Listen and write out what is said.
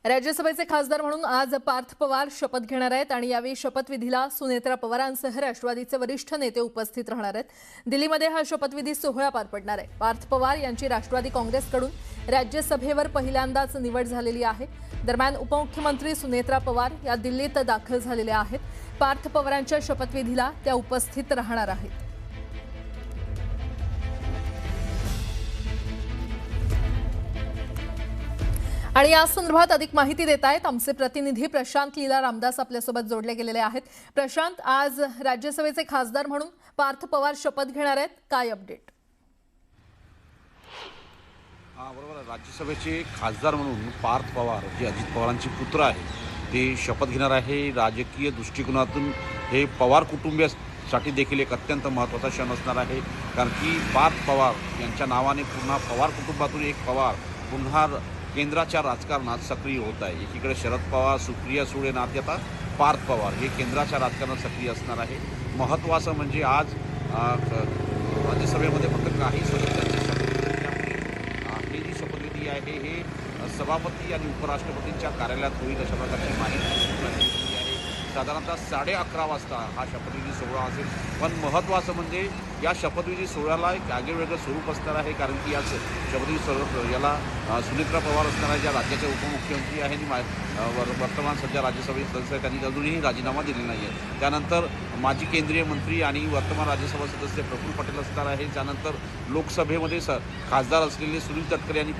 राज्यसभेचे खासदार म्हणून आज पार्थ पवार शपथ घेणार आहेत आणि यावेळी शपथविधीला सुनेत्रा पवारांसह राष्ट्रवादीचे वरिष्ठ नेते उपस्थित राहणार आहेत। दिल्लीमध्ये हा शपथविधी सोहळा पार पडणार आहे। पार्थ पवार यांची राष्ट्रवादी काँग्रेसकडून राज्यसभेवर पहिल्यांदाच निवड झालेली आहे। दरम्यान उपमुख्यमंत्री सुनेत्रा पवार या दिल्लीत दाखल झालेल्या आहेत। पार्थ पवारांच्या शपथविधीला त्या उपस्थित राहणार आहेत। आणि या संदर्भात अधिक माहिती देत आहेत आमचे प्रतिनिधी प्रशांत लीला रामदास आपल्यासोबत जोडले गेलेले आहेत। प्रशांत, आज राज्यसभेचे खासदार म्हणून पार्थ पवार शपथ घेणार आहेत, काय अपडेट? बरोबर, राज्यसभेचे खासदार म्हणून पार्थ पवार जे अजित पवारांचे पुत्र आहे ते शपथ घेणार आहे। राजकीय दृष्टिकोनातून हे पवार कुटुंबियासाठी देखील एक अत्यंत महत्त्वाचा क्षण असणार आहे, कारण की पार्थ पवार यांच्या नावाने पुन्हा पवार कुटुंबातून एक पवार पुन्हा केंद्राच्या राजकारणात सक्रिय होत आहे। एकीकडे शरद पवार, सुप्रिया सुळे नाते, आता पार्थ पवार हे केंद्राच्या राजकारणात सक्रिय असणार आहे। महत्त्वाचं म्हणजे आज राज्यसभेमध्ये फक्त काही सदस्यांची शपथविधी असल्यामुळे ही जी शपथविधी आहे हे सभापती आणि उपराष्ट्रपतींच्या कार्यालयात होईल अशा प्रकारची माहिती सूत्रांनी दिली आहे। साधारणतः 11:30 वाजता हा शपथविधी सोहळा असेल। पण महत्त्वाचं म्हणजे या शपथविधी सोहळ्याला एक आगळेवेगळं स्वरूप असणार आहे, कारण की या शपथविधी याला सुनेत्रा पवार असणार आहे, ज्या राज्याचे उपमुख्यमंत्री आहे आणि वर्तमान सध्या राज्यसभेचे सदस्य आहे। त्यांनी अजूनही राजीनामा दिलेला नाही आहे। त्यानंतर माजी केंद्रीय मंत्री आणि वर्तमान राज्यसभा सदस्य प्रफुल्ल पटेल असणार आहे। त्यानंतर लोकसभेमध्ये खासदार असलेले सुनील तटकरे यांनी